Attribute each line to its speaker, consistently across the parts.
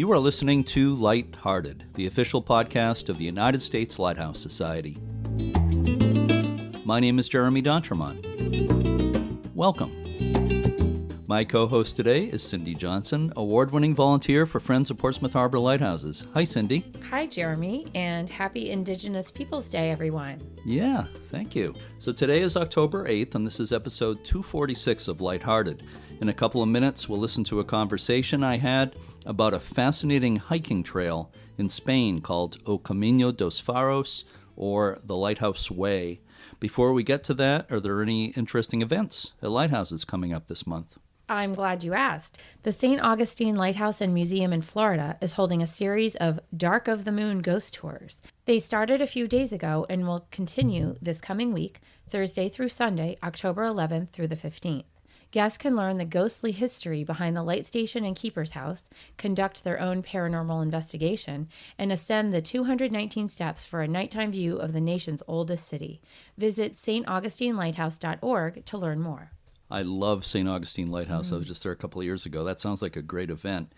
Speaker 1: You are listening to Lighthearted, the official podcast of the United States Lighthouse Society. My name is Jeremy D'Entremont. Welcome. My co-host today is Cindy Johnson, award-winning volunteer for Friends of Portsmouth Harbor Lighthouses. Hi, Cindy.
Speaker 2: Hi, Jeremy, and happy Indigenous Peoples Day, everyone.
Speaker 1: Yeah, thank you. So today is October 8th, and this is episode 246 of Lighthearted. In a couple of minutes, we'll listen to a conversation I had about a fascinating hiking trail in Spain called O Camiño dos Faros, or the Lighthouse Way. Before we get to that, are there any interesting events at lighthouses coming up this month?
Speaker 2: I'm glad you asked. The St. Augustine Lighthouse and Museum in Florida is holding a series of Dark of the Moon ghost tours. They started a few days ago and will continue this coming week, Thursday through Sunday, October 11th through the 15th. Guests can learn the ghostly history behind the light station and keeper's house, conduct their own paranormal investigation, and ascend the 219 steps for a nighttime view of the nation's oldest city. Visit staugustinelighthouse.org to learn more.
Speaker 1: I love St. Augustine Lighthouse. I was just there a couple of years ago. That sounds like a great event.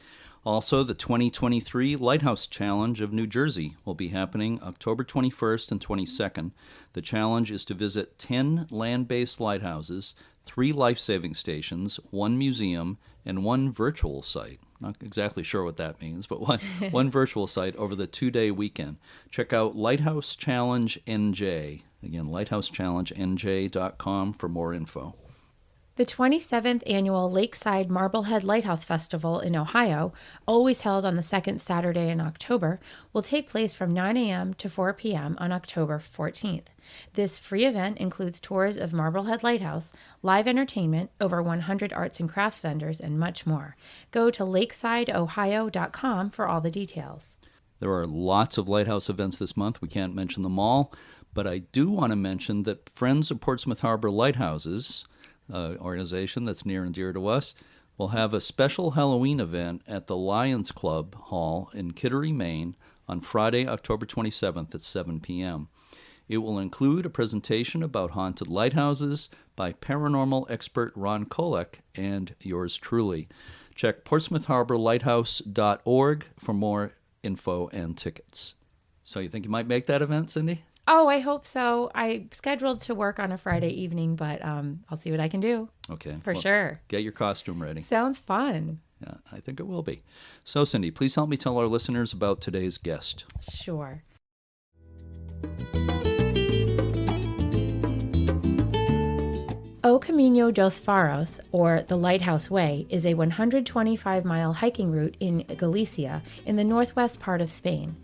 Speaker 1: Also, the 2023 Lighthouse Challenge of New Jersey will be happening October 21st and 22nd. The challenge is to visit 10 land-based lighthouses, 3 life-saving stations, 1 museum, and 1 virtual site. Not exactly sure what that means, but one virtual site over the 2-day weekend. Check out Lighthouse Challenge NJ. Again, lighthousechallengenj.com for more info.
Speaker 2: The 27th Annual Lakeside Marblehead Lighthouse Festival in Ohio, always held on the second Saturday in October, will take place from 9 a.m. to 4 p.m. on October 14th. This free event includes tours of Marblehead Lighthouse, live entertainment, over 100 arts and crafts vendors, and much more. Go to lakesideohio.com for all the details.
Speaker 1: There are lots of lighthouse events this month. We can't mention them all, but I do want to mention that Friends of Portsmouth Harbor Lighthouses, organization that's near and dear to us, will have a special Halloween event at the Lions Club Hall in Kittery, Maine on Friday, October 27th at 7 p.m. It will include a presentation about haunted lighthouses by paranormal expert Ron Kolek and yours truly. Check portsmouthharborlighthouse.org for more info and tickets. So you think you might make that event, Cindy?
Speaker 2: Oh, I hope so. I'm scheduled to work on a Friday evening, but I'll see what I can do.
Speaker 1: Okay.
Speaker 2: For sure.
Speaker 1: Get your costume ready.
Speaker 2: Sounds fun.
Speaker 1: Yeah, I think it will be. So, Cindy, please help me tell our listeners about today's guest.
Speaker 2: Sure. O Camiño dos Faros, or the Lighthouse Way, is a 125-mile hiking route in Galicia in the northwest part of Spain.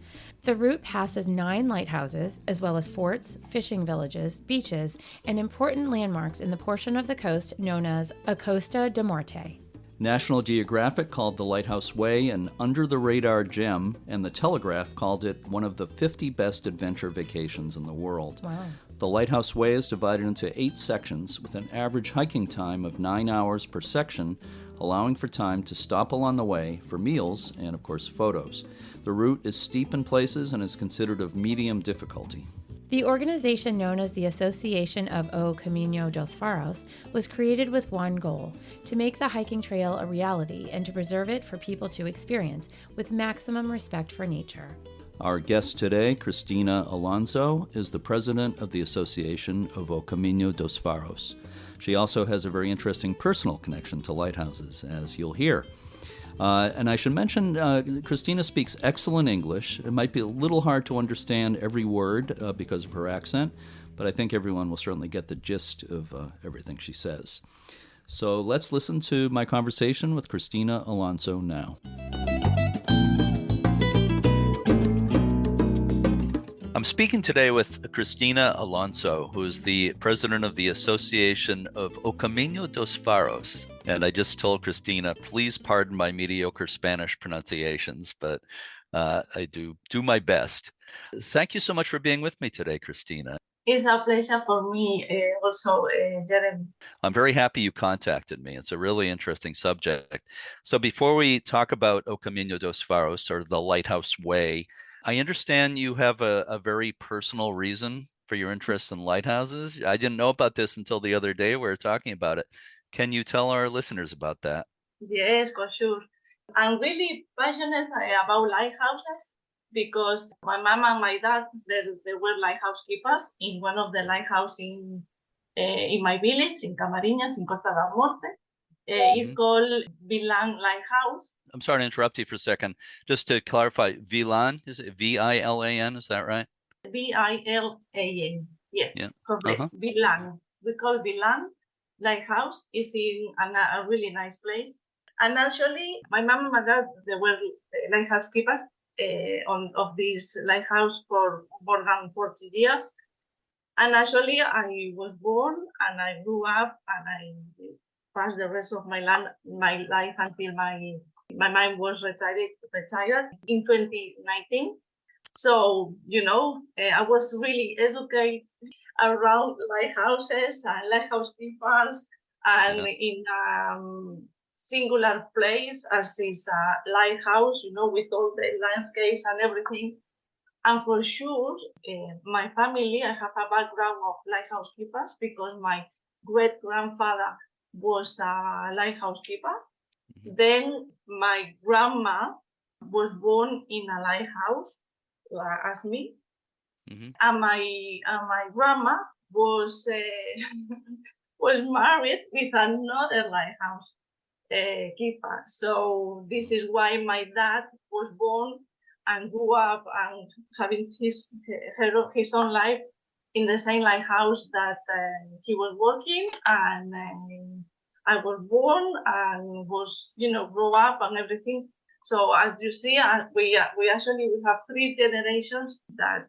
Speaker 2: The route passes 9 lighthouses, as well as forts, fishing villages, beaches, and important landmarks in the portion of the coast known as A Costa da Morte.
Speaker 1: National Geographic called the Lighthouse Way an under-the-radar gem, and the Telegraph called it one of the 50 best adventure vacations in the world.
Speaker 2: Wow.
Speaker 1: The Lighthouse Way is divided into 8 sections with an average hiking time of 9 hours per section, allowing for time to stop along the way for meals and, of course, photos. The route is steep in places and is considered of medium difficulty.
Speaker 2: The organization known as the Association of O Camiño dos Faros was created with one goal: to make the hiking trail a reality and to preserve it for people to experience with maximum respect for nature.
Speaker 1: Our guest today, Cristina Alonso, is the president of the Association of O Camiño dos Faros. She also has a very interesting personal connection to lighthouses, as you'll hear. And I should mention, Cristina speaks excellent English. It might be a little hard to understand every word because of her accent, but I think everyone will certainly get the gist of everything she says. So let's listen to my conversation with Cristina Alonso now. I'm speaking today with Cristina Alonso, who is the president of the Association of O Camiño dos Faros. And I just told Cristina, please pardon my mediocre Spanish pronunciations, but I do my best. Thank you so much for being with me today, Cristina.
Speaker 3: It's a pleasure for me also, Jeremy.
Speaker 1: I'm very happy you contacted me. It's a really interesting subject. So before we talk about O Camiño dos Faros, or the Lighthouse Way, I understand you have a very personal reason for your interest in lighthouses. I didn't know about this until the other day we were talking about it. Can you tell our listeners about that?
Speaker 3: Yes, for sure. I'm really passionate about lighthouses because my mom and my dad, they were lighthouse keepers in one of the lighthouses in my village, in Camariñas, in Costa da Morte. It's called Vilan Lighthouse.
Speaker 1: I'm sorry to interrupt you for a second. Just to clarify, Vilan, is it Vilan? Is that right?
Speaker 3: Vilan. Yes,
Speaker 1: Yeah.
Speaker 3: correct. Vilan. We call Vilan Lighthouse. It's in a really nice place. And actually, my mom and my dad, they were lighthouse keepers of this lighthouse for more than 40 years. And actually, I was born and I grew up and I passed the rest of my life until my mom was retired in 2019. So, I was really educated around lighthouses and lighthouse keepers and in singular place as is a lighthouse, with all the landscapes and everything. And for sure, my family, I have a background of lighthouse keepers because my great grandfather was a lighthouse keeper. Then my grandma was born in a lighthouse as me. And my grandma was was married with another lighthouse keeper. So this is why my dad was born and grew up and having his own life in the same lighthouse that he was working, and I was born and was grow up and everything. So as you see, we have three generations that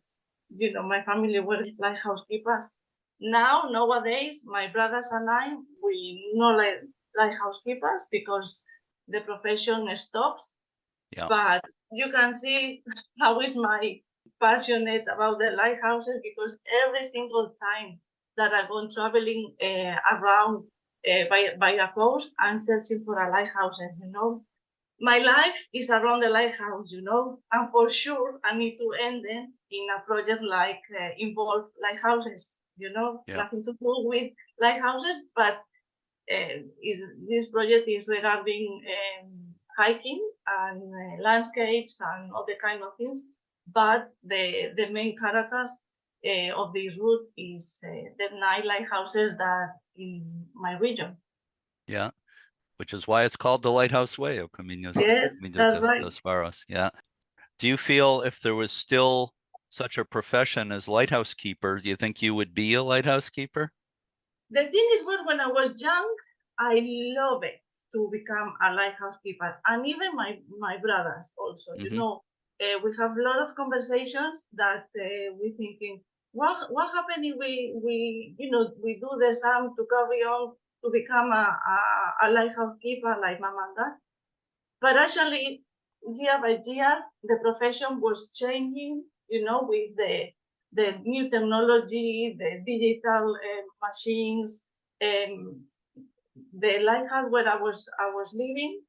Speaker 3: my family were lighthouse keepers. Nowadays, my brothers and I, we no lighthouse keepers because the profession stops.
Speaker 1: Yeah.
Speaker 3: But you can see how is my passionate about the lighthouses because every single time that I go traveling around by the coast, I'm searching for a lighthouse. My life is around the lighthouse, and for sure I need to end it in a project like involve lighthouses, nothing to do with lighthouses, but this project is regarding hiking and landscapes and all the kind of things, but the main characters of this route is the 9 lighthouses that in my region.
Speaker 1: Yeah. Which is why it's called the Lighthouse Way, O Camiño dos Faros. Yeah. Do you feel if there was still such a profession as lighthouse keeper, do you think you would be a lighthouse keeper?
Speaker 3: The thing is, when I was young, I love it to become a lighthouse keeper, and even my brothers also. We have a lot of conversations that we thinking, what happened if we do the same to carry on to become a lighthouse keeper like mom and dad. But actually, year by year, the profession was changing, with the new technology, the digital machines. The lighthouse where I was living,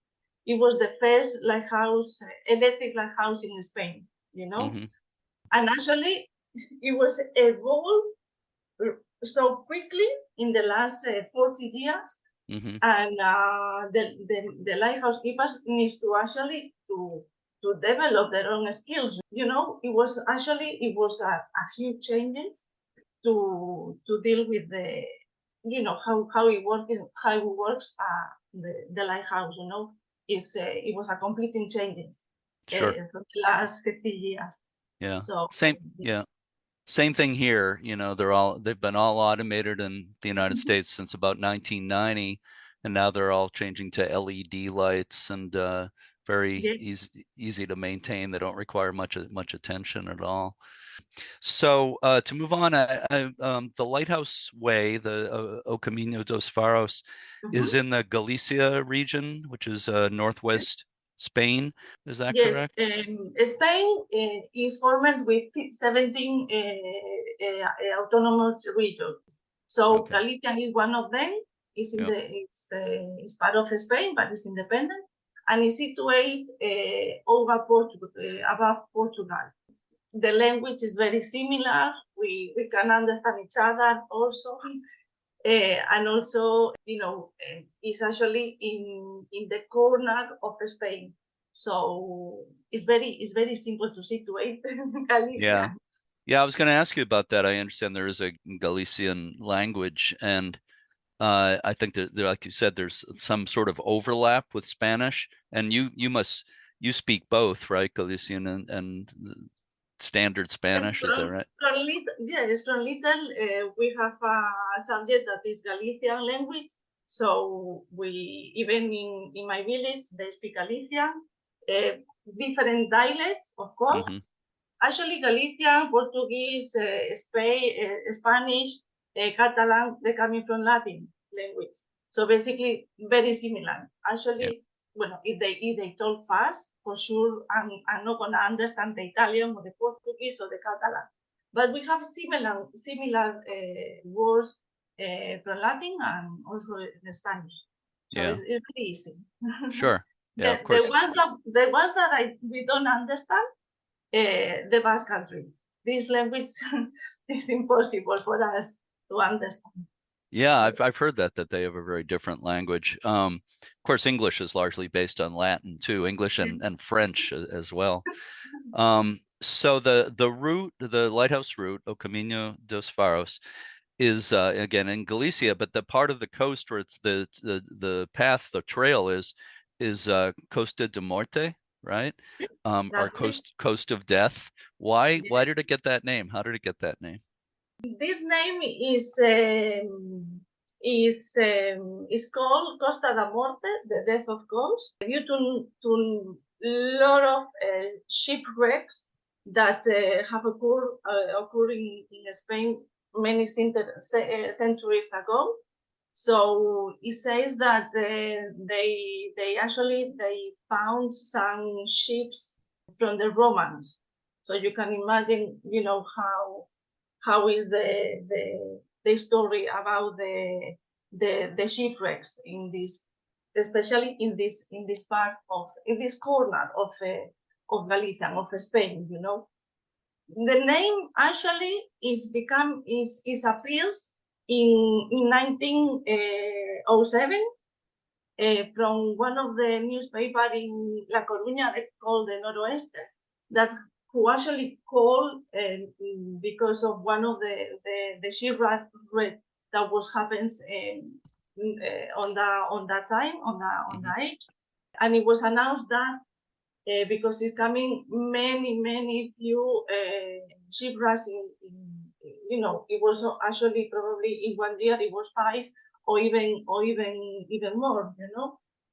Speaker 3: it was the first lighthouse, electric lighthouse in Spain, And actually, it was evolved so quickly in the last 40 years. And the lighthouse keepers needs to actually to develop their own skills. It was a huge changes to deal with the how it works the lighthouse. It was a completing changes
Speaker 1: Sure.
Speaker 3: for the last 50 years.
Speaker 1: Yeah.
Speaker 3: So
Speaker 1: Same thing here. They've been all automated in the United States since about 1990, and now they're all changing to LED lights and very easy to maintain. They don't require much attention at all. So to move on, the Lighthouse Way, the O Camiño dos Faros, is in the Galicia region, which is northwest Spain. Is that correct?
Speaker 3: Yes, Spain is formed with 17 autonomous regions. So Galicia is one of them. It's part of Spain, but it's independent, and it's situated above Portugal. The language is very similar. We can understand each other also. And also, it's actually in the corner of Spain. So it's very simple to situate
Speaker 1: Yeah.
Speaker 3: Galicia.
Speaker 1: Yeah, I was going to ask you about that. I understand there is a Galician language, and I think that, like you said, there's some sort of overlap with Spanish, and you speak both, right? Galician and standard
Speaker 3: Yes,
Speaker 1: Spanish, is that right?
Speaker 3: from little, we have a subject that is Galician language. So we, even in my village, they speak Galician, different dialects, of course.
Speaker 1: Mm-hmm.
Speaker 3: Actually, Galician, Portuguese, Spanish, Catalan, they coming from Latin language. So basically, very similar.
Speaker 1: Yeah.
Speaker 3: Actually, well, if they talk fast, for sure, I'm not gonna understand the Italian or the Portuguese or the Catalan. But we have similar words from Latin and also in Spanish. So
Speaker 1: Yeah.
Speaker 3: it's really easy.
Speaker 1: Sure. Yeah, of
Speaker 3: The
Speaker 1: course.
Speaker 3: ones that we don't understand, the Basque Country. This language is impossible for us to understand.
Speaker 1: Yeah, I've heard that they have a very different language. Of course, English is largely based on Latin too, English and French as well. So the route, the lighthouse route, O Camiño dos Faros, is again in Galicia, but the part of the coast where it's the path, the trail is Costa da Morte, right? Or coast of death. Why did it get that name? How did it get that name?
Speaker 3: This name is called Costa da Morte, the death of coast, due to lot of shipwrecks that have occurred in Spain many centuries ago. So it says that they actually found some ships from the Romans. So you can imagine, how is the story about the shipwrecks in this, especially in this part of, in this corner of Galicia, of Spain. The name actually is appears in 1907 from one of the newspaper in La Coruña called the Noroeste, that who actually called because of one of the shipwreck that was happens on the age, and it was announced that because it's coming many few shipwrecks it was actually probably in 1 year it was 5 or even more,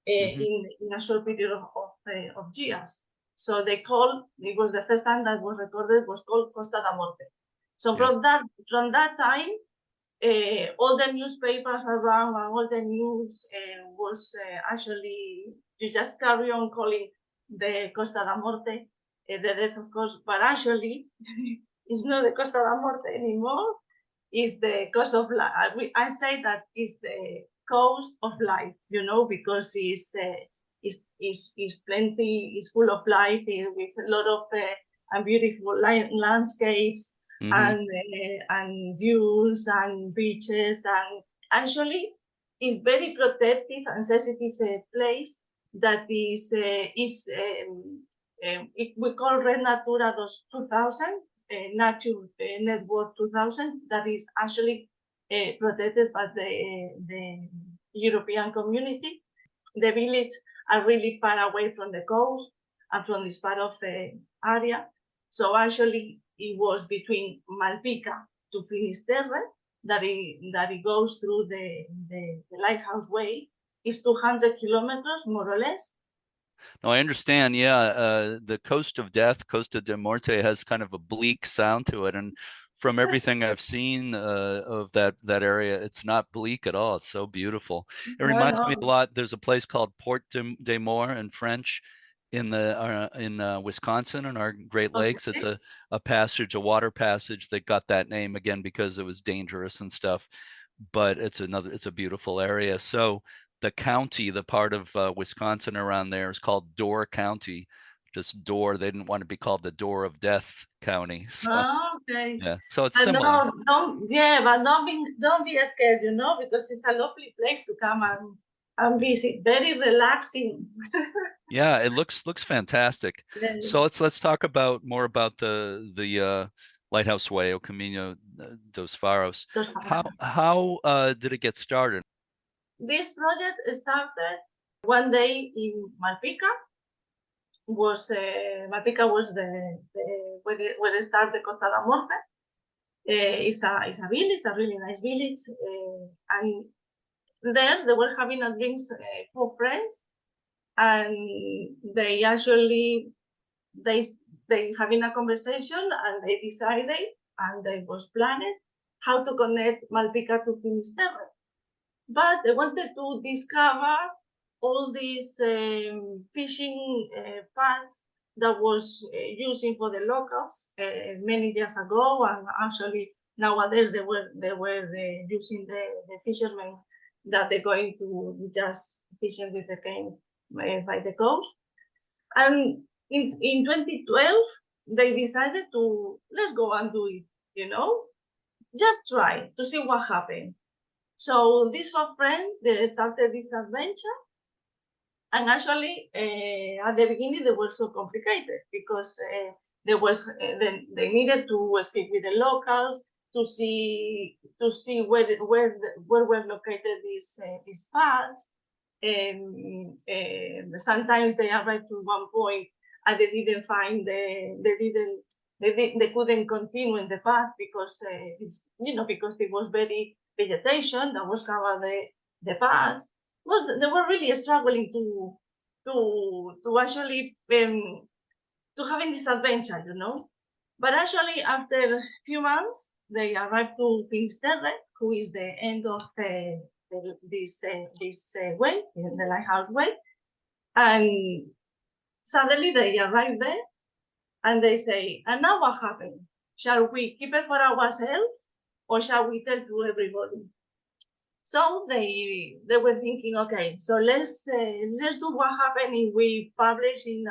Speaker 3: in a short period of years. So they called, it was the first time that was recorded, was called Costa da Morte. So from that time, all the newspapers around and all the news was actually, you just carry on calling the Costa da Morte, the death of course, but actually it's not the Costa da Morte anymore. It's the coast of life. I say that it's the coast of life, because it's plenty, it's full of life with a lot of and beautiful landscapes and dunes and beaches, and actually it's very protective and sensitive place that we call Red Natura 2000, Nature Network 2000, that is actually protected by the European community. The villages are really far away from the coast and from this part of the area. So actually, it was between Malpica to Finisterre that it goes through the Lighthouse Way. It's 200 kilometers, more or less.
Speaker 1: No, I understand. Yeah, the Coast of Death, Costa de Morte, has kind of a bleak sound to it, and from everything I've seen of that area, it's not bleak at all. It's so beautiful. It reminds me a lot. There's a place called Port de More in French in Wisconsin in our Great Lakes. It's a water passage that got that name again because it was dangerous and stuff. But it's a beautiful area. So the county, the part of Wisconsin around there is called Door County. just door. They didn't want to be called the Door of Death County. So
Speaker 3: Okay.
Speaker 1: yeah, so it's
Speaker 3: And
Speaker 1: similar.
Speaker 3: no, but don't be scared, because it's a lovely place to come and visit. Very relaxing.
Speaker 1: Yeah, it looks fantastic. So
Speaker 3: Yes.
Speaker 1: let's talk about more about the Lighthouse Way, O Camiño dos Faros. How did it get started?
Speaker 3: This project started one day in Malpica. Malpica was where it started Costa da Morte. It's a village, a really nice village, and there they were having a drinks for friends, and they actually they having a conversation, and they decided, and they was planning how to connect Malpica to Finisterre, but they wanted to discover all these fishing paths that was using for the locals many years ago, and actually nowadays they were using the fishermen that they're going to just fishing with the cane by the coast. And in 2012 they decided to let's go and do it, just try to see what happened. So these 4 friends, they started this adventure, and actually at the beginning they were so complicated because they needed to speak with the locals to see where were located these paths. Sometimes they arrived to one point and they didn't find they couldn't continue in the path because because it was very vegetation that was covered the path. They were really struggling to actually to having this adventure, But actually, after a few months, they arrived to Finisterre, who is the end of this way, the Lighthouse Way, and suddenly they arrived there, and they say, "And now what happened? Shall we keep it for ourselves, or shall we tell to everybody?" So they were thinking, okay, so let's do what happened if we publish in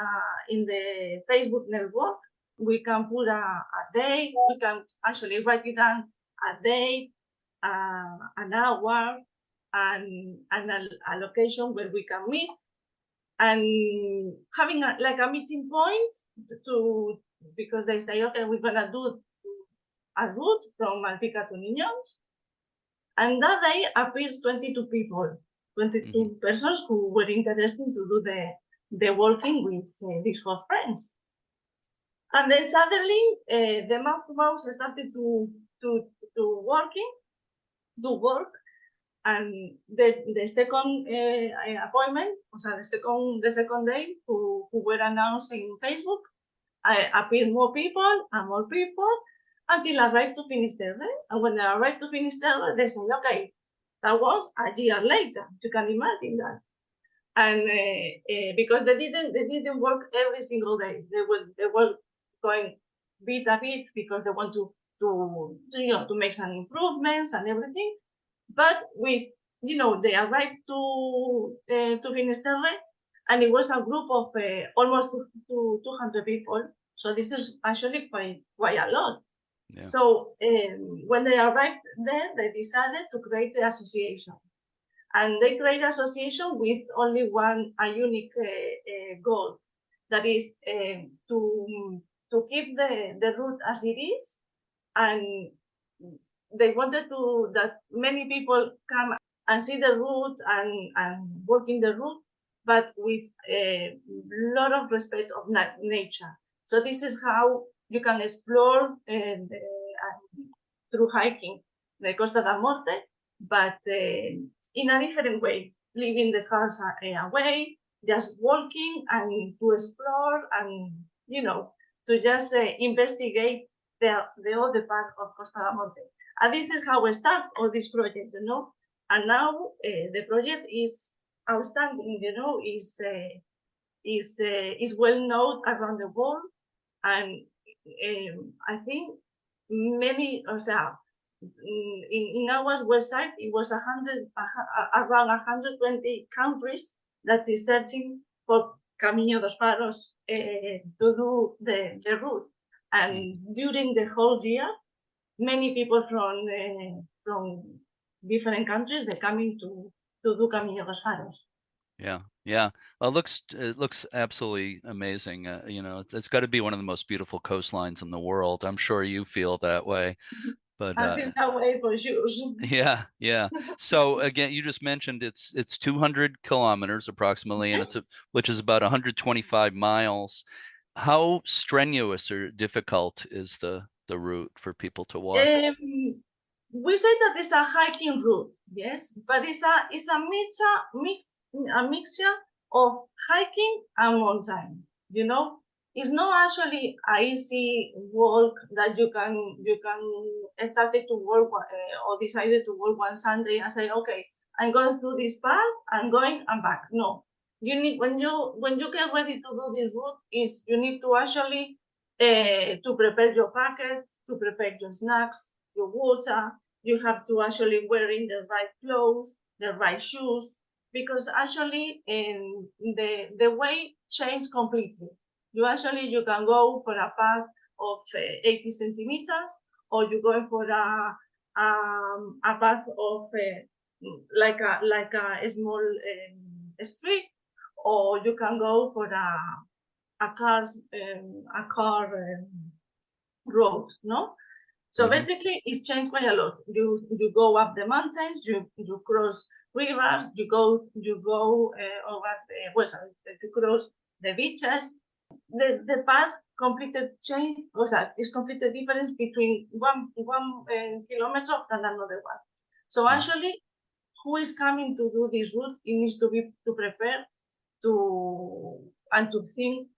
Speaker 3: the Facebook network. We can put a date. We can actually write it down, a date, an hour, and a location where we can meet, and having like a meeting point to because they say, okay, we're gonna do a route from Malpica to Niños. And that day appears 22 people, 22 persons who were interested to do the walking with these 4 friends. And then suddenly the mouth to mouth started to work, and the second appointment, the second day, who were announced in Facebook, appeared more people and more people, until I arrived to Finisterre. And when I arrived to Finisterre, they said, okay, that was a year later. You can imagine that. And because they didn't work every single day. They was going bit a bit because they want to make some improvements and everything. But with they arrived to Finisterre, and it was a group of almost 200 people. So this is actually quite a lot.
Speaker 1: Yeah.
Speaker 3: So when they arrived there, they decided to create the association, and they created association with only a unique goal, that is to keep the route as it is, and they wanted that many people come and see the route and work in the route, but with a lot of respect of nature. So this is how you can explore through hiking the Costa da Morte, but in a different way, leaving the cars away, just walking and to explore and to just investigate the other part of Costa da Morte. And this is how we start all this project, And now the project is outstanding, is well known around the world, and I think many, in our website, it was around 120 countries that is searching for Camiño dos Faros to do the route. And during the whole year, many people from different countries, they coming to do Camiño dos Faros.
Speaker 1: Yeah. Well, it looks absolutely amazing. You know, it's got to be one of the most beautiful coastlines in the world. I'm sure you feel that way. But
Speaker 3: I feel that way for sure.
Speaker 1: yeah. So again, you just mentioned it's 200 kilometers approximately, and
Speaker 3: Yes.
Speaker 1: which is about 125 miles. How strenuous or difficult is the route for people to walk?
Speaker 3: We say that it's a hiking route, yes, but it's a mixture of hiking and mountain. You know, it's not actually a easy walk that you can started to walk or decided to walk one Sunday and say, okay, I'm going through this path, I'm going and back. No, you need when you get ready to do this route is you need to actually to prepare your packets, to prepare your snacks, your water. You have to actually wearing the right clothes, the right shoes, because actually in the way changed completely. You can go for a path of 80 centimeters, or you go for a path of like a small street, or you can go for a car road, no? So basically, it's changed quite a lot. You go up the mountains, you cross rivers, you go over you cross the beaches. The path completed change is completely different between one kilometer and another one. So actually, who is coming to do this route? It needs to prepare and to think,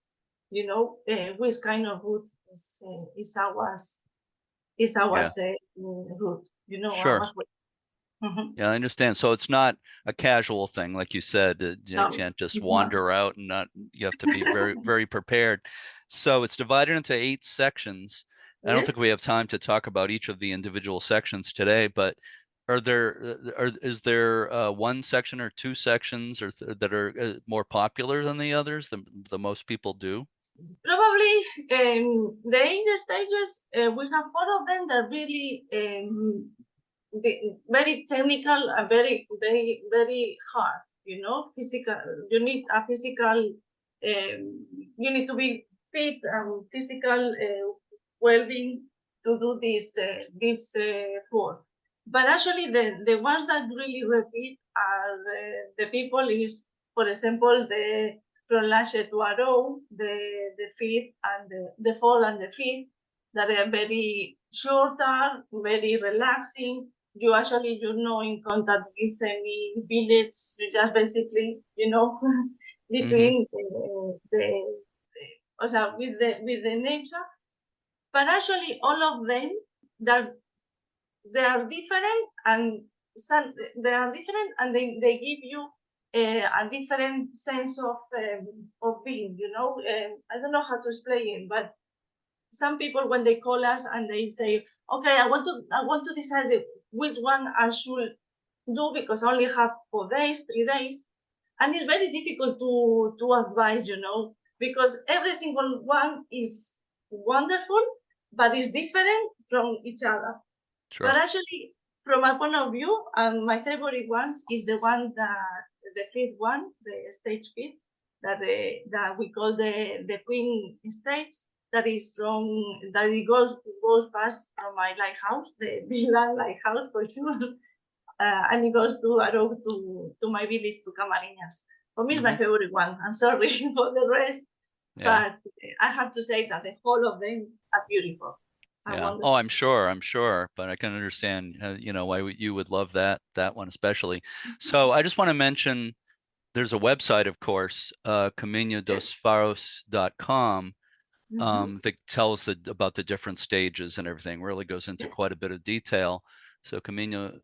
Speaker 3: you know, which kind of route is ours route, you know,
Speaker 1: Sure.
Speaker 3: way.
Speaker 1: Yeah, I understand. So it's not a casual thing, like you said. You
Speaker 3: No,
Speaker 1: can't just
Speaker 3: it's not.
Speaker 1: wander out and not. You have to be very, very prepared. So it's divided into 8 sections. I don't think
Speaker 3: Yes.
Speaker 1: we have time to talk about each of the individual sections today, but is there one section or 2 sections that are more popular than the others? The most people do?
Speaker 3: Probably the 8 stages, we have 4 of them that really very technical and very hard, you know, physical. You need a physical, you need to be fit and physical well-being to do this work. But actually, the ones that really repeat are the people is, for example, the from Lashe to Arrow, the fifth and the fourth and the fifth, that are very shorter, very relaxing. You're not in contact with any village. You just basically, you know, between with the nature. But actually, all of them, that they are different, and they give you a different sense of being. You know, I don't know how to explain it, but some people, when they call us and they say, okay, I want to decide which one I should do, because I only have 4 days, 3 days, and it's very difficult to advise, you know, because every single one is wonderful, but it's different from each other.
Speaker 1: Sure.
Speaker 3: But actually, from my point of view, and my favorite ones is the one that the fifth one, the stage fifth, that we call the Queen stage. That it goes past from my lighthouse, the villa lighthouse for sure, and it goes to Arrow to my village, to Camariñas. For me, it's my favorite one. I'm sorry for the rest, but I have to say that the whole of them are beautiful.
Speaker 1: Yeah. Oh, I'm sure, but I can understand, why you would love that one especially. So I just want to mention there's a website, of course, camiñodosfaros.com, that tells about the different stages and everything. Really goes into quite a bit of detail. So Camiño,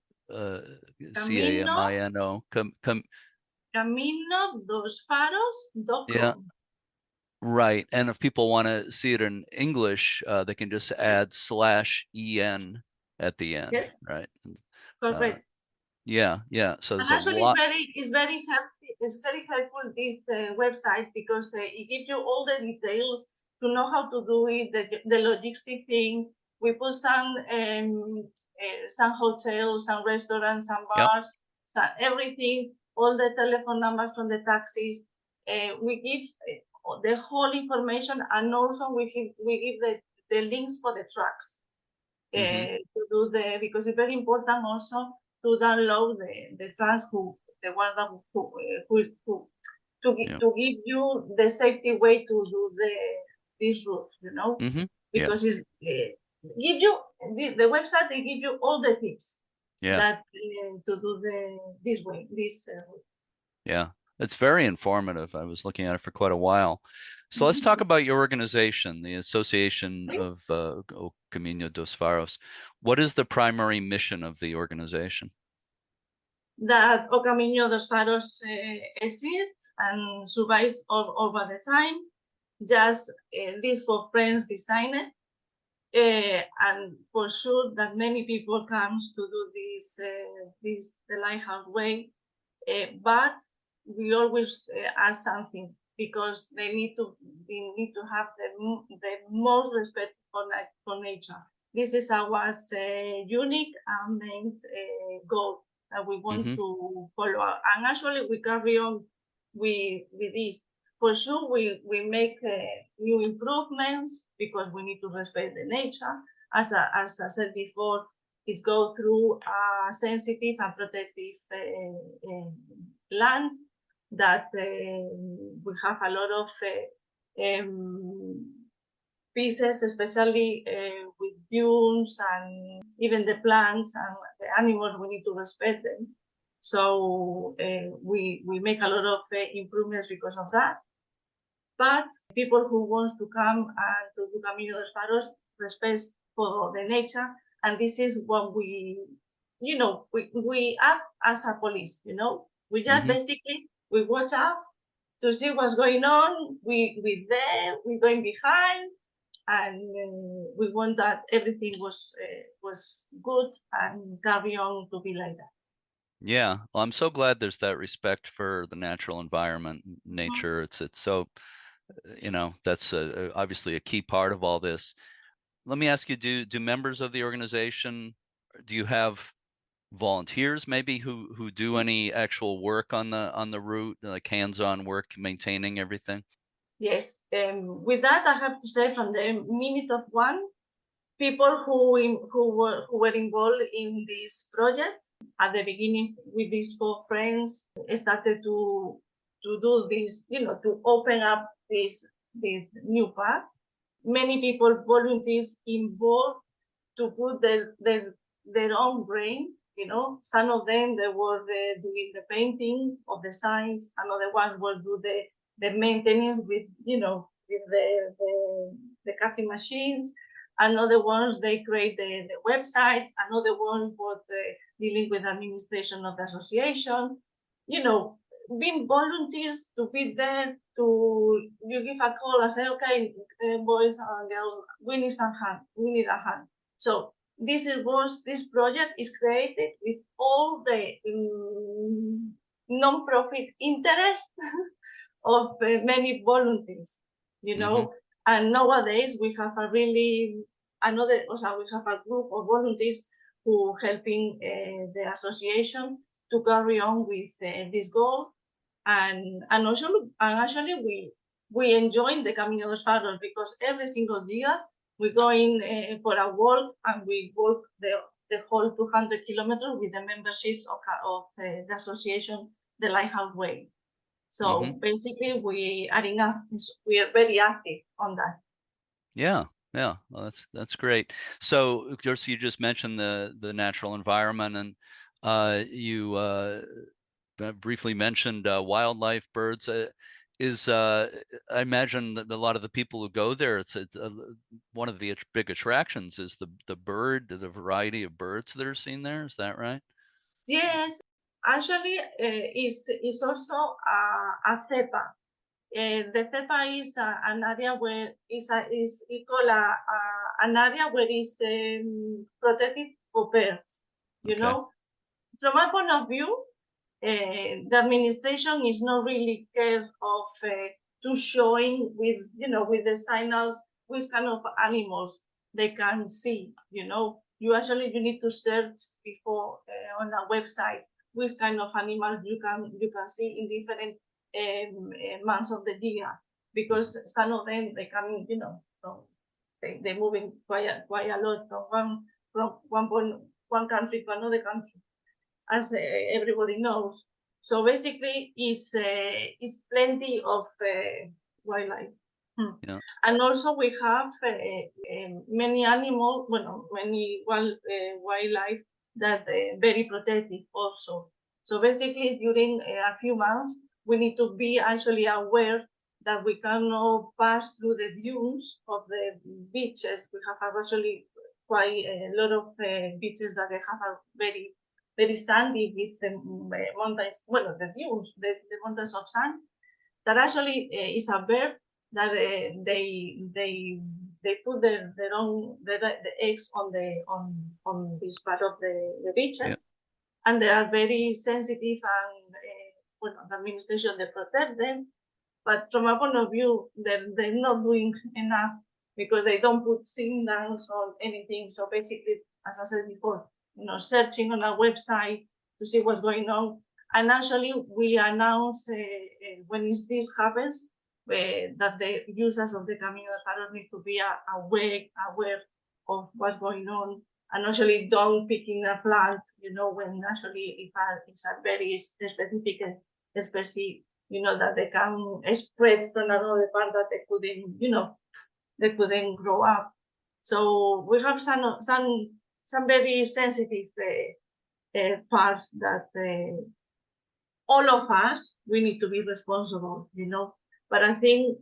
Speaker 1: Camino,
Speaker 3: CaminoDosFaros.com.
Speaker 1: yeah. Right. And if people want to see it in English, they can just add /en at the end.
Speaker 3: Yes.
Speaker 1: Right.
Speaker 3: Correct.
Speaker 1: Yeah, yeah. So
Speaker 3: And
Speaker 1: there's a
Speaker 3: actually,
Speaker 1: lot.
Speaker 3: it's very helpful. It's very helpful this website because it gives you all the details to know how to do it. The logistic thing. We put some hotels, some restaurants, some
Speaker 1: Yep.
Speaker 3: bars, everything. All the telephone numbers from the taxis. We give the whole information, and also we give the links for the trucks
Speaker 1: Mm-hmm.
Speaker 3: to do because it's very important also to download the trans the ones that
Speaker 1: Yeah.
Speaker 3: to give you the safety way to do this route,
Speaker 1: Mm-hmm. Yeah.
Speaker 3: because it give you the website, they give you all the tips
Speaker 1: Yeah.
Speaker 3: that to do this way this route.
Speaker 1: Yeah. It's very informative. I was looking at it for quite a while. So let's talk about your organization, the Association of O Camiño dos Faros. What is the primary mission of the organization?
Speaker 3: That O Camiño dos Faros exists and survives over the time. Just this for friends designed, and for sure that many people comes to do this the Lighthouse Way, but we always ask something because they need to have the most respect for nature. This is our unique and main goal that we want
Speaker 1: Mm-hmm.
Speaker 3: to follow up. And actually we carry on with this. For sure, we make new improvements because we need to respect the nature. As I said before, it's go through a sensitive and protective land that we have a lot of pieces, especially with dunes and even the plants and the animals. We need to respect them. So we make a lot of improvements because of that. But people who wants to come and to do Camino dos Faros respect for the nature, and this is what we act as a police. We just
Speaker 1: Mm-hmm.
Speaker 3: basically we watch out to see what's going on. We there, we're going behind, and we want that everything was good and carry on to be like that.
Speaker 1: Yeah. Well, I'm so glad there's that respect for the natural environment, nature. It's so, that's obviously a key part of all this. Let me ask you, do members of the organization, do you have volunteers maybe who do any actual work on the route, like hands-on work maintaining everything?
Speaker 3: Yes, with that I have to say from the minute of one, people who were involved in this project at the beginning with these 4 friends started to do this, to open up this new path. Many people volunteers involved to put their own brain. Some of them they were doing the painting of the signs, and other ones will do the maintenance with with the cutting machines. Another ones they create the website. Another ones were dealing with administration of the association. Being volunteers to be there to you give a call and say, okay, boys and girls, we need some hand. We need a hand. So this project is created with all the non-profit interest of many volunteers,
Speaker 1: Mm-hmm.
Speaker 3: and nowadays we have a really we have a group of volunteers who helping the association to carry on with this goal, and actually we enjoy the Camino dos Faros because every single year we go in for a walk, and we walk the whole 200 kilometers with the memberships of the association, the Lighthouse Way.
Speaker 1: Mm-hmm.
Speaker 3: So basically, we are very active on that.
Speaker 1: Yeah. Yeah. Well, that's great. So just you just mentioned the natural environment, and you briefly mentioned wildlife, birds. I imagine that a lot of the people who go there, it's one of the big attractions is the variety of birds that are seen there. Is that right?
Speaker 3: Yes, actually, is also a cepa. The cepa is an area where is it called an area where is protected for birds. You
Speaker 1: Okay.
Speaker 3: know, from my point of view, the administration is not really care of to showing with with the signals which kind of animals they can see. You need to search before on a website which kind of animals you can see in different months of the year, because some of them they come from they moving quite a lot from one country to another country, as everybody knows. So basically, is plenty of wildlife.
Speaker 1: Yeah.
Speaker 3: And also we have many animals, many wildlife that very protected also. So basically, during a few months, we need to be actually aware that we cannot pass through the dunes of the beaches. We have actually quite a lot of beaches that they have a very sandy with the mountains, the dunes, the mountains of sand. That actually is a bird that they put their own the eggs on this part of the beaches,
Speaker 1: Yeah.
Speaker 3: and they are very sensitive, and the administration they protect them. But from a point of view, they're not doing enough because they don't put signals or anything. So basically, as I said before, searching on a website to see what's going on. And actually, we announce when this happens that the users of the Camiño dos Faros need to be aware of what's going on, and actually don't picking a plant, when actually it's a very specific species, that they can spread from another part that they couldn't grow up. So we have some very sensitive parts that all of us, we need to be responsible, But I think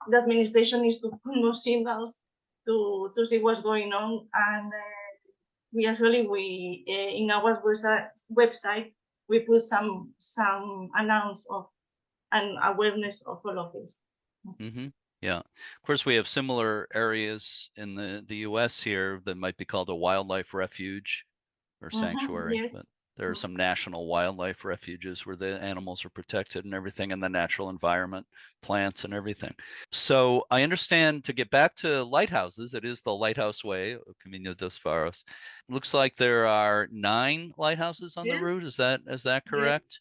Speaker 3: the administration needs to put more signals to see what's going on, and we in our website we put some announce of and awareness of all of this.
Speaker 1: Mm-hmm. Yeah. Of course, we have similar areas in the U.S. here that might be called a wildlife refuge or sanctuary,
Speaker 3: Yes.
Speaker 1: but there are some national wildlife refuges where the animals are protected and everything, and the natural environment, plants and everything. So I understand, to get back to lighthouses, it is the Lighthouse Way, O Camiño dos Faros. Looks like there are 9 lighthouses on the route. Is that correct?
Speaker 3: Yes.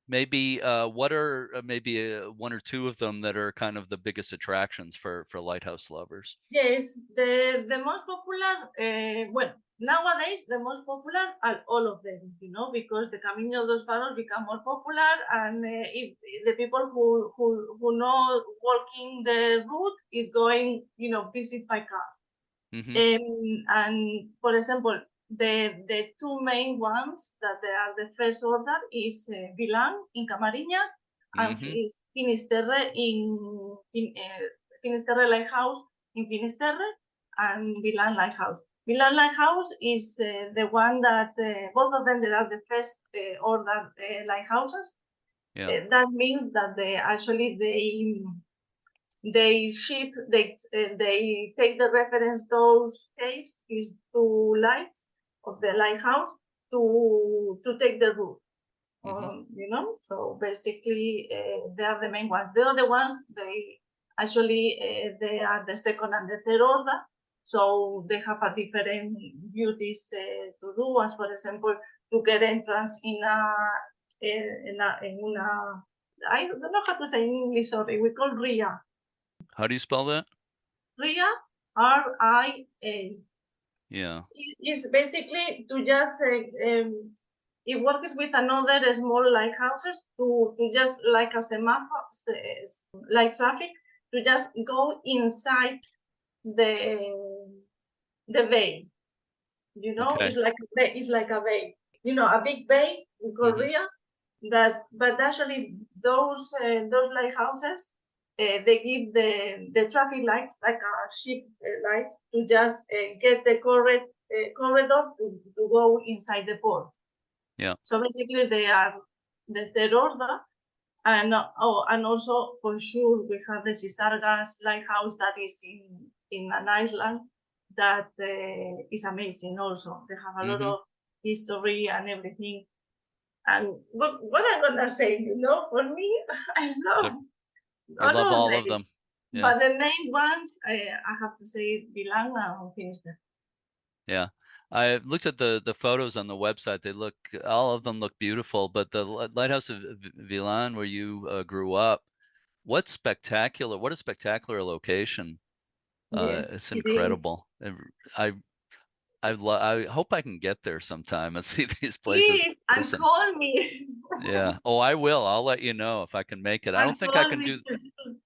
Speaker 1: Maybe what are maybe 1 or 2 of them that are kind of the biggest attractions for lighthouse lovers?
Speaker 3: Yes, the most popular, nowadays the most popular are all of them, because the Camiño dos Faros become more popular, and if the people who know walking the route is going, visit by car. And for example, the 2 main ones that they are the first order is Vilan in Camariñas and Finisterre Finisterre Lighthouse in Finisterre, and Vilan Lighthouse. Vilan Lighthouse is the one that both of them, they are the first order lighthouses.
Speaker 1: Yeah.
Speaker 3: That means that they take the reference, those caves is 2 lights of the lighthouse to take the route. So basically they are the main ones. The other ones, they are the second and the third order, so they have a different duties to do, as for example to get entrance in una I don't know how to say in English, sorry, we call RIA.
Speaker 1: How do you spell that?
Speaker 3: RIA, RIA.
Speaker 1: Yeah.
Speaker 3: It's basically to just it works with another small lighthouses to just like a semaphore, light traffic, to just go inside the bay.
Speaker 1: Okay.
Speaker 3: It's like a bay. A big bay in Korea. But actually those lighthouses, they give the traffic light, like a ship light, to just get the correct corridor to go inside the port.
Speaker 1: Yeah.
Speaker 3: So basically they are the third order, and also for sure we have the Cisargas lighthouse that is in an island that is amazing. Also, they have a lot of history and everything. And what I'm gonna say, for me, I love
Speaker 1: You
Speaker 3: all
Speaker 1: love
Speaker 3: of
Speaker 1: all of
Speaker 3: them.
Speaker 1: them. Yeah.
Speaker 3: But the main ones, I have to say Milan and Finisterre.
Speaker 1: Yeah. I looked at the photos on the website. All of them look beautiful, but the Lighthouse of Vilan, where you grew up, what a spectacular location.
Speaker 3: Yes,
Speaker 1: It's
Speaker 3: it is.
Speaker 1: incredible. I I hope I can get there sometime and see these places
Speaker 3: Please,
Speaker 1: in
Speaker 3: and
Speaker 1: person.
Speaker 3: call me.
Speaker 1: Yeah. Oh, I will. I'll let you know if I can make it.
Speaker 3: And call me.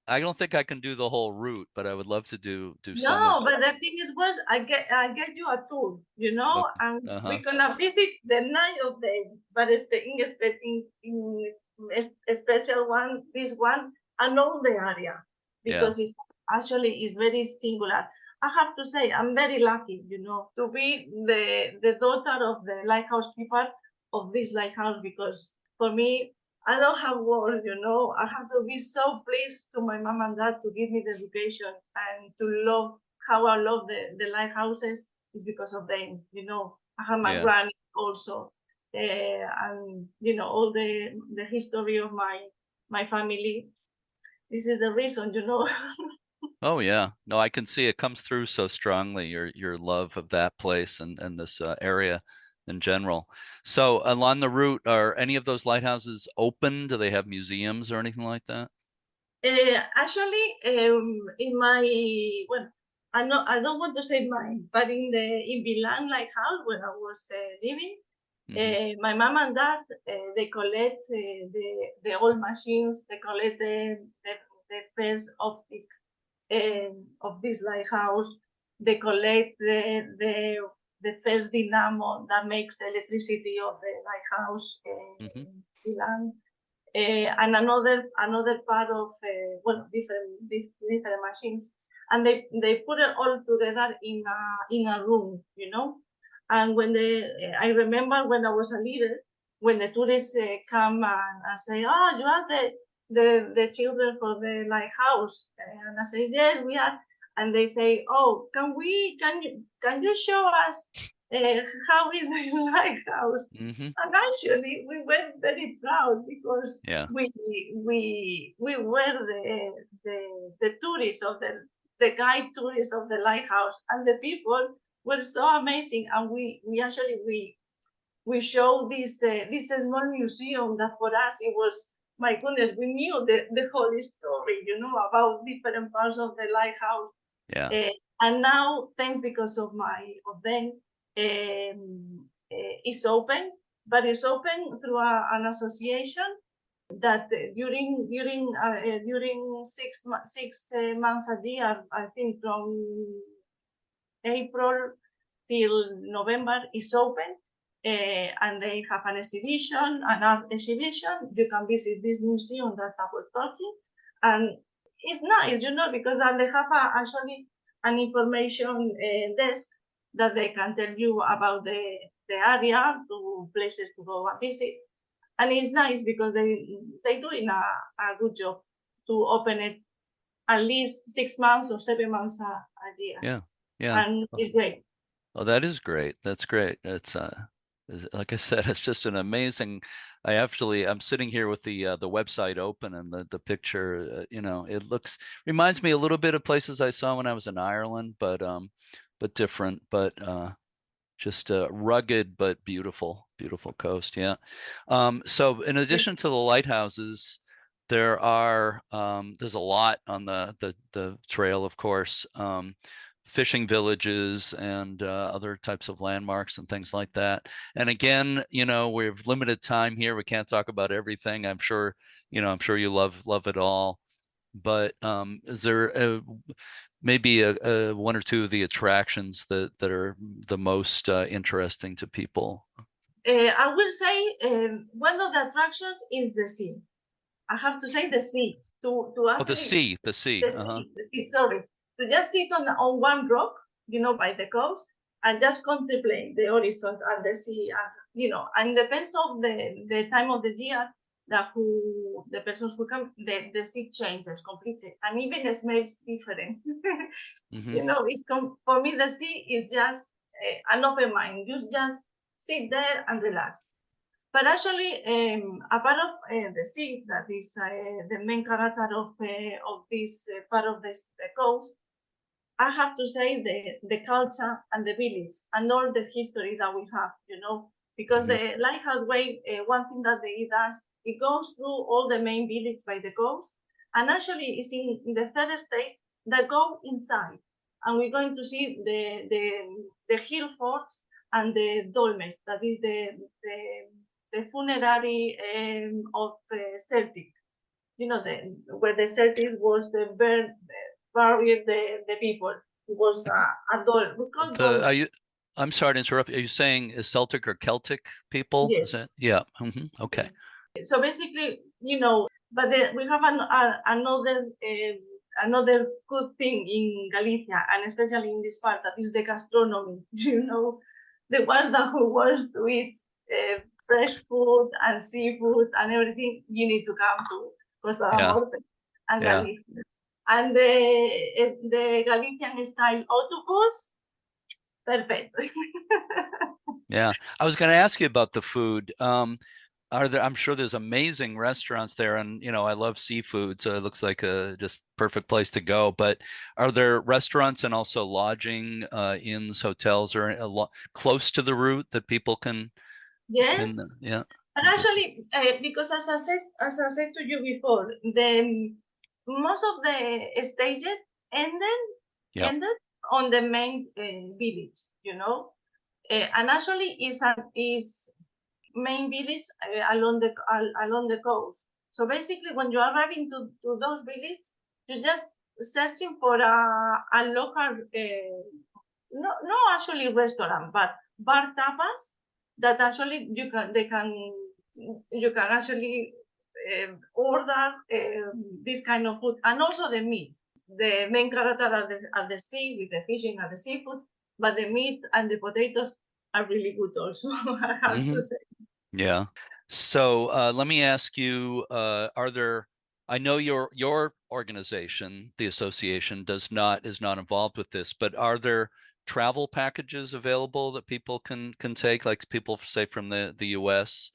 Speaker 1: I don't think I can do the whole route, but I would love to do some of
Speaker 3: No,
Speaker 1: it.
Speaker 3: but the thing is, was I get you a tour,
Speaker 1: Okay.
Speaker 3: and
Speaker 1: Uh-huh.
Speaker 3: we're gonna visit the 9 of them, but a special one, this one, and all the area
Speaker 1: Yeah.
Speaker 3: because it's very singular. I have to say, I'm very lucky, to be the daughter of the lighthouse keeper of this lighthouse because for me, I don't have words, I have to be so pleased to my mom and dad to give me the education and to love how I love the lighthouses is because of them, I have my
Speaker 1: Yeah.
Speaker 3: granny also, and all the history of my family. This is the reason.
Speaker 1: Oh yeah. No, I can see it comes through so strongly, your love of that place and this area in general. So along the route, are any of those lighthouses open? Do they have museums or anything like that?
Speaker 3: Actually, in my well, I don't want to say mine, but in Milan Lighthouse when I was living,
Speaker 1: Hmm.
Speaker 3: my mom and dad they collect the old machines, they collect the first optic of this lighthouse, they collect the first dynamo that makes electricity of the lighthouse
Speaker 1: Hmm.
Speaker 3: in Milan. And another part of different machines, and they put it all together in a room, And when I remember when I was a little, when the tourists come and say, "Oh, you are the children for the lighthouse," and I say, "Yes, we are," and they say, "Oh, can you show us how is the lighthouse?"
Speaker 1: Hmm.
Speaker 3: And actually, we were very proud because
Speaker 1: Yeah.
Speaker 3: we were the tourists of the guide tourists of the lighthouse, and the people were so amazing. And we actually we show this small museum that for us it was, my goodness, we knew the whole story, about different parts of the lighthouse.
Speaker 1: Yeah.
Speaker 3: uh, and now, thanks because of them, it's open, but it's open through an association that during 6 months a year, I think from April till November, is open. And they have an art exhibition. You can visit this museum that I was talking, and it's nice, because they have actually an information desk that they can tell you about the area, to places to go and visit, and it's nice because they doing a good job to open it at least 6 months or 7 months a year,
Speaker 1: Yeah. Yeah.
Speaker 3: and it's great.
Speaker 1: Oh, that is great. That's great. Like I said, it's just an amazing. I'm sitting here with the website open and the picture. It reminds me a little bit of places I saw when I was in Ireland, but different. But just a rugged but beautiful, beautiful coast. Yeah. So in addition to the lighthouses, there's a lot on the trail, of course. Fishing villages and other types of landmarks and things like that. And again, we've limited time here. We can't talk about everything. I'm sure you love it all. But is there maybe one or two of the attractions that are the most interesting to people?
Speaker 3: I will say one of the attractions is the sea. I have to say the sea. To
Speaker 1: Oh, the
Speaker 3: actually
Speaker 1: sea, the sea. Uh-huh.
Speaker 3: the sea. Sorry, to just sit on one rock, by the coast, and just contemplate the horizon and the sea, and depends of the time of the year that the persons who come, the sea changes completely, and even it smells different.
Speaker 1: Hmm.
Speaker 3: For me the sea is just an open mind. Just sit there and relax. But actually, apart of the sea, that is the main character of this part of the coast, I have to say the culture and the village and all the history that we have, because the Lighthouse Way, one thing that it does, it goes through all the main villages by the coast, and actually it's in the third stage that go inside, and we're going to see the hill forts and the dolmens, that is the funerary of Celtic, where the Celtic was the buried the people. It was a doll. We call dolmen.
Speaker 1: I'm sorry to interrupt. Are you saying is Celtic or Celtic people?
Speaker 3: Yes.
Speaker 1: Is it? Yeah. Okay.
Speaker 3: Yes. So basically, but we have another good thing in Galicia, and especially in this part, that is the gastronomy. The ones that who wants to eat fresh food and seafood and everything, you need to come to Costa da Morte and Galicia. And the Galician style octopus, perfect.
Speaker 1: Yeah, I was going to ask you about the food. I'm sure there's amazing restaurants there, and I love seafood, so it looks like a just perfect place to go. But are there restaurants and also lodging, inns, hotels, or close to the route that people can?
Speaker 3: Yes.
Speaker 1: Yeah.
Speaker 3: And actually, because as I said to you before, most of the stages ended on the main village, and actually is main village along the coast. So basically, when you are arriving to those villages, you're just searching for a local, no actually restaurant, but bar tapas that actually you can actually order this kind of food, and also the meat. The main character at the sea with the fishing and the seafood, but the meat and the potatoes are really good also. I have to say.
Speaker 1: Yeah. So let me ask you: are there? I know your organization, the association, is not involved with this, but are there travel packages available that people can take, like people say from the US?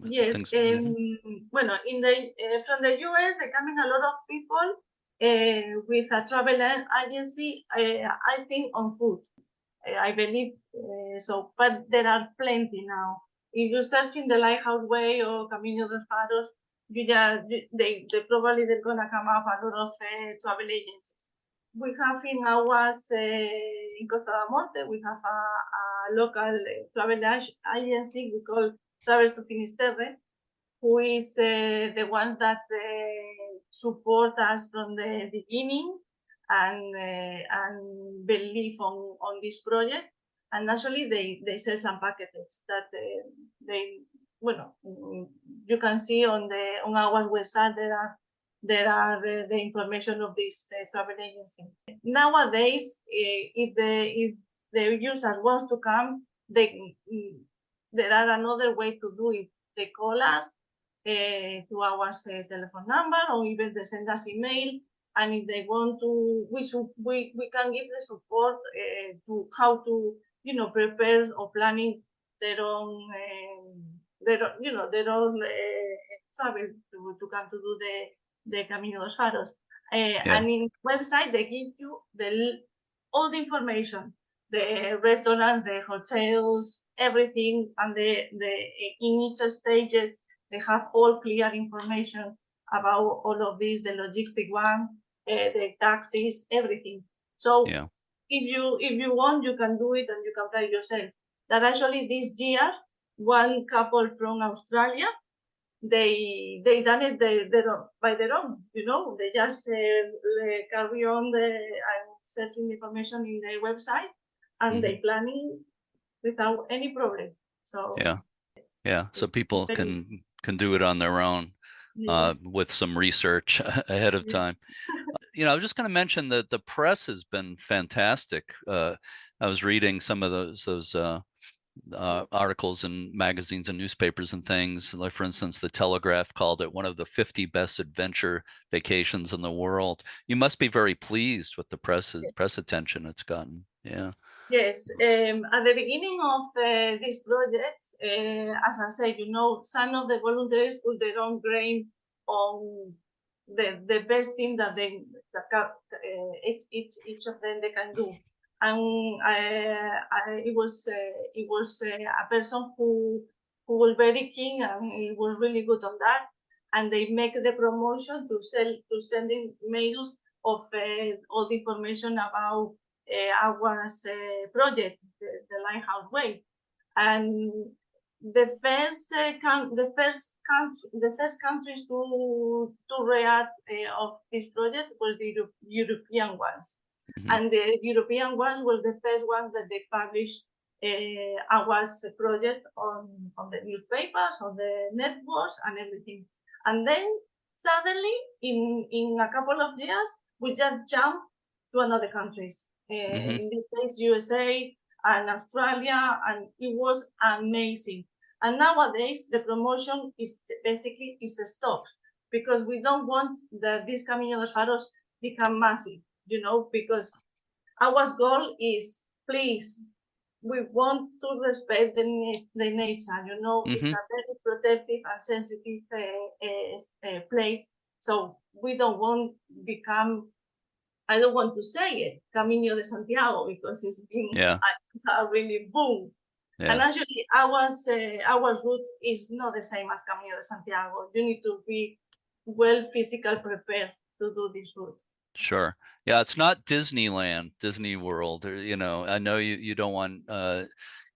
Speaker 3: Yes. Bueno, from the US, there coming a lot of people with a travel agency. I think on food. I believe so, but there are plenty now. If you search in the Lighthouse Way or Camiño dos Faros, they probably they're gonna come up a lot of travel agencies. We have in ours in Costa da Morte, we have a local travel agency we call Travels to Finisterre, who is the ones that support us from the beginning and believe on this project. And actually, they sell some packages that you can see on our website. There are the information of this travel agency. Nowadays, if the users wants to come, there are another way to do it. They call us to our telephone number, or even they send us email. And if they want to, we can give the support to how to prepare or planning their own travel to come to do the Camiño dos Faros. And in the website they give you all the information, the restaurants, the hotels, everything, and in each stages they have all clear information about all of this, the logistic one, the taxis, everything. So if you want, you can do it and you can try yourself. That actually this year, one couple from Australia, they done it by their own. They just carry on searching information in the website, and they planning without any problem. So
Speaker 1: so people can do it on their own. With some research ahead of time. I was just going to mention that the press has been fantastic. I was reading some of those articles in magazines and newspapers and things. Like, for instance, the Telegraph called it one of the 50 best adventure vacations in the world. You must be very pleased with the press attention it's gotten. Yeah.
Speaker 3: Yes, at the beginning of this project, as I said, some of the volunteers put their own grain on the best thing that each of them they can do, and it was a person who was very keen and he was really good on that, and they make the promotion to sending mails of all the information about our project, the Lighthouse Way, and the first countries to react of this project was the European ones,
Speaker 1: Hmm.
Speaker 3: and the European ones were the first ones that they published our project on the newspapers, on the networks, and everything, and then suddenly in a couple of years we just jumped to another countries.
Speaker 1: Hmm.
Speaker 3: In this case, USA and Australia, and it was amazing. And nowadays, the promotion is basically stopped because we don't want that this Camiño dos Faros become massive, because our goal is, please, we want to respect the nature, it's
Speaker 1: Hmm.
Speaker 3: a very protective and sensitive place. So we don't want become, I don't want to say it, Camino de Santiago, because it's been
Speaker 1: Yeah.
Speaker 3: a really boom. And
Speaker 1: Yeah.
Speaker 3: actually, our route is not the same as Camino de Santiago. You need to be well physical prepared to do this route.
Speaker 1: Sure. Yeah, it's not Disneyland, Disney World, or I know you don't want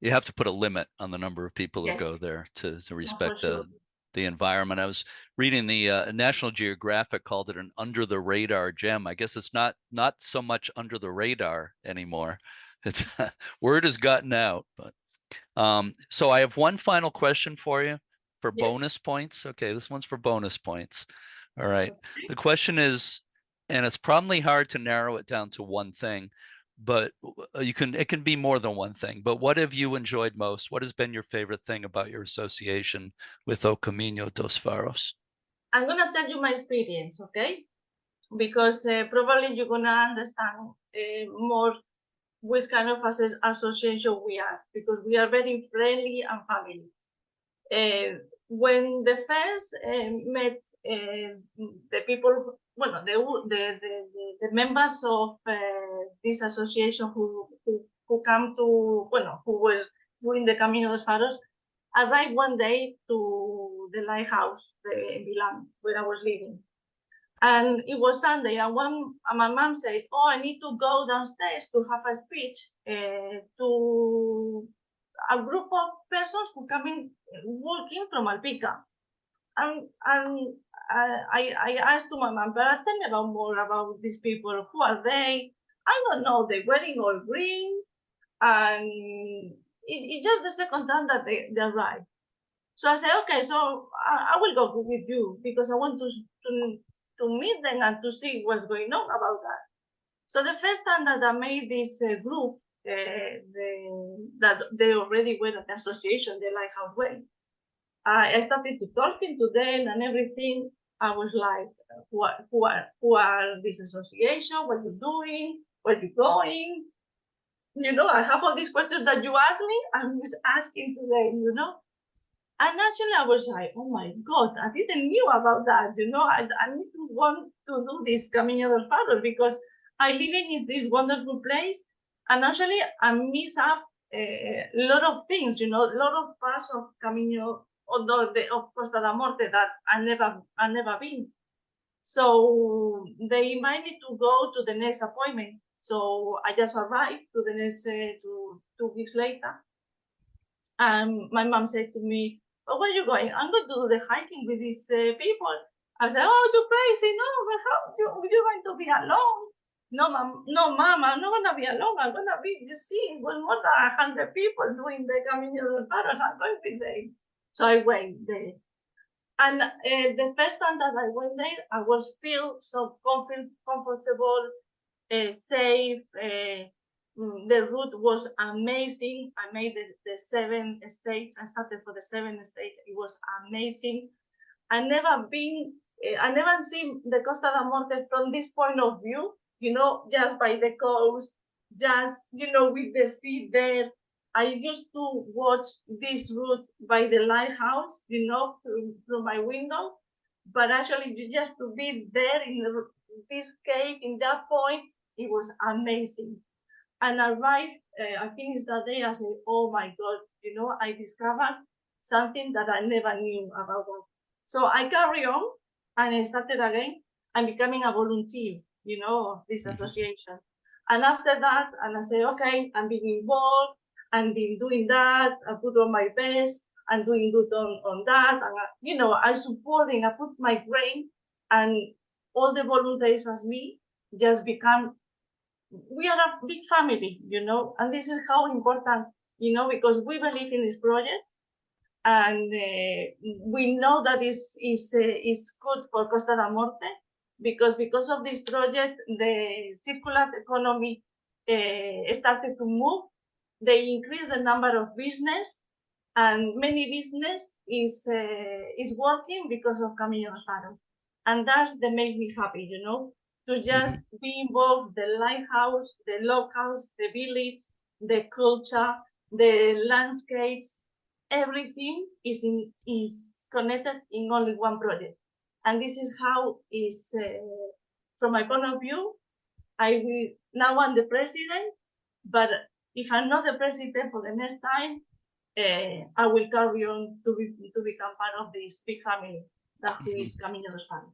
Speaker 1: you have to put a limit on the number of people who go
Speaker 3: Yes,
Speaker 1: there to
Speaker 3: for
Speaker 1: respect
Speaker 3: sure.
Speaker 1: the environment. I was reading the National Geographic called it an under the radar gem. I guess it's not so much under the radar anymore. It's word has gotten out, but so I have one final question for you for
Speaker 3: Yes.
Speaker 1: bonus points. Okay, this one's for bonus points. All right. The question is, and it's probably hard to narrow it down to one thing, but it can be more than one thing. But what have you enjoyed most? What has been your favorite thing about your association with O Camiño dos Faros?
Speaker 3: I'm going to tell you my experience, okay? Because probably you're going to understand more which kind of association we are, because we are very friendly and family. When the first met the people, well, the members of this association who come to, well, who were doing the Camino dos Faros, arrived one day to the lighthouse in Milan, where I was living. And it was Sunday, and my mom said, "Oh, I need to go downstairs to have a speech to a group of persons who coming walking from Alpica." And I asked to my mom, "But tell me more about these people. Who are they? I don't know. They're wearing all green, and it's just the second time that they arrived." So I said, "Okay, so I will go with you because I want to meet them and to see what's going on about that." So the first time that I made this group, that they already were at the association, the Lighthouse Way, I started to talking to them and everything. I was like, who are this association? What you doing? Where you going? I have all these questions that you asked me. I'm just asking to them. And actually, I was like, oh my God, I didn't knew about that. I need to want to do this Camino del Faro because I live in this wonderful place. And actually, I miss up a lot of things, a lot of parts of Camino of Costa da Morte that I never been. So they invited me to go to the next appointment. So I just arrived to the next 2 weeks later. And my mom said to me, "Oh, where are you going?" "I'm going to do the hiking with these people." I said, "Oh, you're crazy. No, but how you're going to be alone?" "No, mom, no, mom, I'm not going to be alone. I'm going to be, you see, with more than 100 people doing the Camino de Paros. I'm going with them." So I went there. And the first time that I went there, I was feel so comfortable, safe. The route was amazing. I made the 7 states. I started for the 7 states. It was amazing. I never seen the Costa da Morte from this point of view, just by the coast, just, with the sea there. I used to watch this route by the lighthouse, through my window. But actually, just to be there in this cave, in that point, it was amazing. And I finished that day. I said, oh my God, I discovered something that I never knew about that. So I carry on and I started again and becoming a volunteer, of this association. And after that, and I say, okay, I'm being involved, I'm been doing that, I put on my best, I'm doing good on that. And, I supporting, I put my brain, and all the volunteers as me just become, we are a big family, and this is how important, because we believe in this project, and we know that is good for Costa da Morte, because of this project, the circular economy started to move. They increased the number of business, and many business is working because of Camiño dos Faros, and that makes me happy, to just be involved, the lighthouse, the locals, the village, the culture, the landscapes, everything is connected in only one project. And this is how is, from my point of view, now I'm the president, but if I'm not the president for the next time, I will carry on to become part of this big family that who is Camiño dos Faros.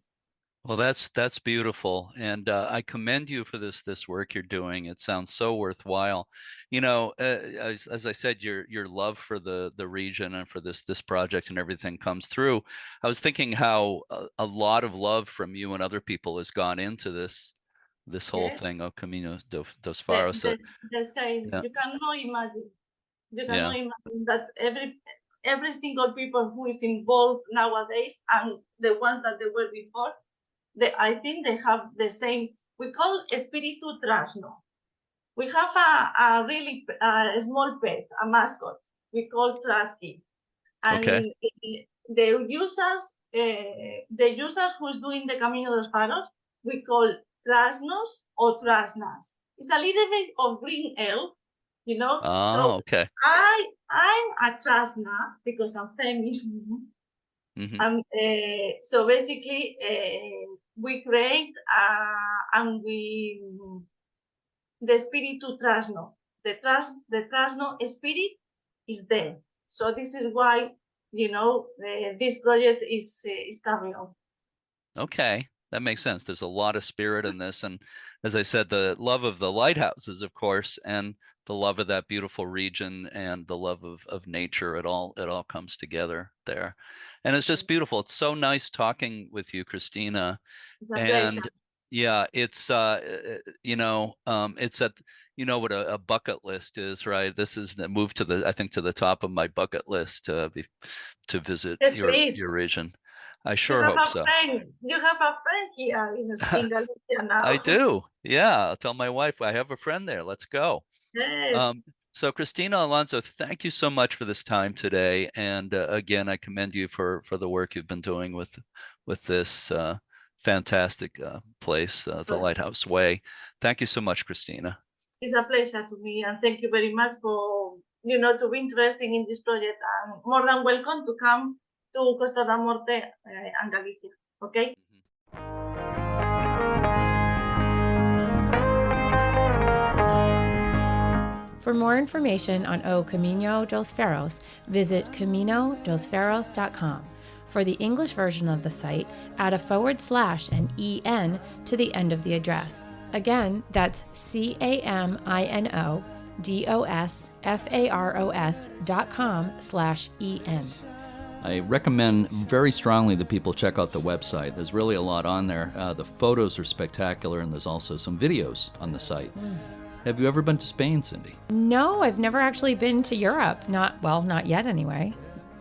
Speaker 1: Well, that's beautiful, and I commend you for this work you're doing. It sounds so worthwhile. As I said, your love for the region and for this project and everything comes through. I was thinking how a lot of love from you and other people has gone into this whole thing, O Camiño dos Faros.
Speaker 3: The same.
Speaker 1: Yeah.
Speaker 3: You cannot imagine. You
Speaker 1: Yeah.
Speaker 3: cannot imagine that every single people who is involved nowadays, and the ones that they were before, I think they have the same. We call espíritu trasno. We have a really small pet, a mascot. We call Trasky, and
Speaker 1: Okay.
Speaker 3: the users who's doing the Camiño dos Faros, we call trasnos or trasnas. It's a little bit of green elf,
Speaker 1: Oh,
Speaker 3: So
Speaker 1: okay.
Speaker 3: I'm a trasna because I'm feminine. So basically, we create and the espíritu trasno. The trasno spirit is there. So this is why this project is carrying on.
Speaker 1: Okay, that makes sense. There's a lot of spirit in this, and as I said, the love of the lighthouses, of course, and the love of that beautiful region and the love of nature. It all comes together there, and it's just beautiful. It's so nice talking with you, Cristina.
Speaker 3: It's a
Speaker 1: And
Speaker 3: pleasure.
Speaker 1: yeah, it's it's at what a bucket list is, right? This is the move to the top of my bucket list to visit
Speaker 3: Yes,
Speaker 1: your
Speaker 3: please.
Speaker 1: region. I sure hope so.
Speaker 3: You have a friend here in Galicia now.
Speaker 1: I do. Yeah, I'll tell my wife I have a friend there. Let's go.
Speaker 3: Yes.
Speaker 1: So Cristina Alonso, thank you so much for this time today. And again, I commend you for the work you've been doing with this fantastic place, the Lighthouse Way. Thank you so much, Cristina.
Speaker 3: It's a pleasure to me, and thank you very much for to be interested in this project, and more than welcome to come to Costa da Morte and Galicia. Okay.
Speaker 2: For more information on O Camiño dos Faros, visit CaminoDosFaros.com. For the English version of the site, add a / and EN to the end of the address. Again, that's CaminoDosFaros.com/EN.
Speaker 1: I recommend very strongly that people check out the website. There's really a lot on there. The photos are spectacular, and there's also some videos on the site. Have you ever been to Spain, Cindy?
Speaker 2: No, I've never actually been to Europe. Not yet anyway.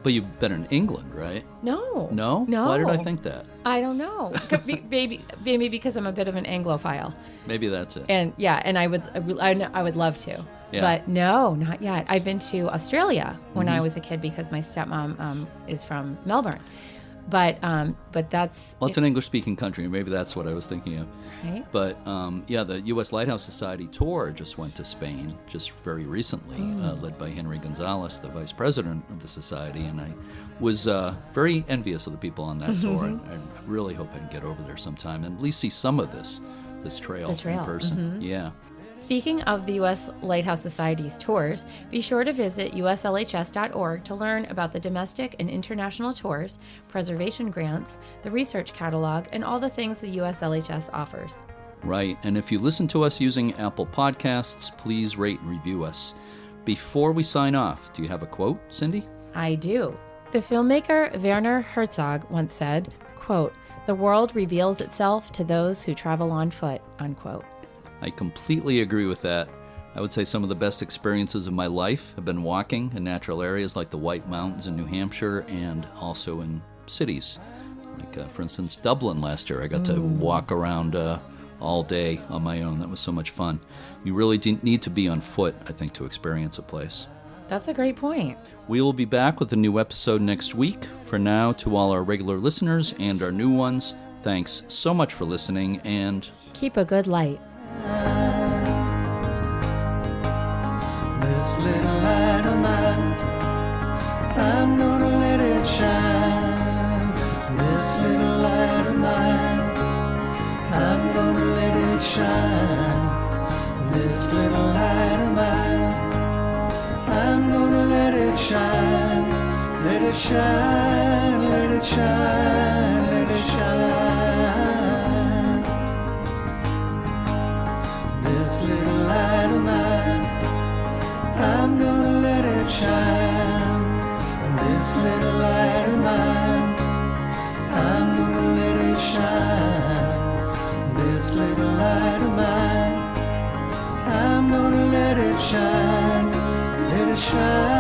Speaker 1: But you've been in England, right?
Speaker 2: No.
Speaker 1: No?
Speaker 2: No.
Speaker 1: Why did I think that?
Speaker 2: I don't know. Maybe because I'm a bit of an Anglophile.
Speaker 1: Maybe that's it.
Speaker 2: And yeah, and I would love to.
Speaker 1: Yeah.
Speaker 2: But no, not yet. I've been to Australia when I was a kid because my stepmom is from Melbourne. But that's
Speaker 1: Well, it's an English-speaking country. Maybe that's what I was thinking of.
Speaker 2: right.
Speaker 1: But the U.S. Lighthouse Society tour just went to Spain just very recently, led by Henry Gonzalez, the vice president of the society. And I was very envious of the people on that tour. And I really hope I can get over there sometime and at least see some of this trail in person. Yeah.
Speaker 2: Speaking of the U.S. Lighthouse Society's tours, be sure to visit uslhs.org to learn about the domestic and international tours, preservation grants, the research catalog, and all the things the USLHS offers.
Speaker 1: Right. And if you listen to us using Apple Podcasts, please rate and review us. Before we sign off, do you have a quote, Cindy?
Speaker 2: I do. The filmmaker Werner Herzog once said, quote, "The world reveals itself to those who travel on foot," unquote.
Speaker 1: I completely agree with that. I would say some of the best experiences of my life have been walking in natural areas like the White Mountains in New Hampshire and also in cities. Like, for instance, Dublin last year. I got to walk around all day on my own. That was so much fun. You really need to be on foot, I think, to experience a place.
Speaker 2: That's a great point.
Speaker 1: We will be back with a new episode next week. For now, to all our regular listeners and our new ones, thanks so much for listening, and
Speaker 2: keep a good light.
Speaker 4: This little light of mine, I'm gonna let it shine. This little light of mine, I'm gonna let it shine. This little light of mine, I'm gonna let it shine. Let it shine, let it shine, let it shine. This little light of mine, I'm gonna let it shine. This little light of mine, I'm gonna let it shine. This little light of mine, I'm gonna let it shine. Let it shine.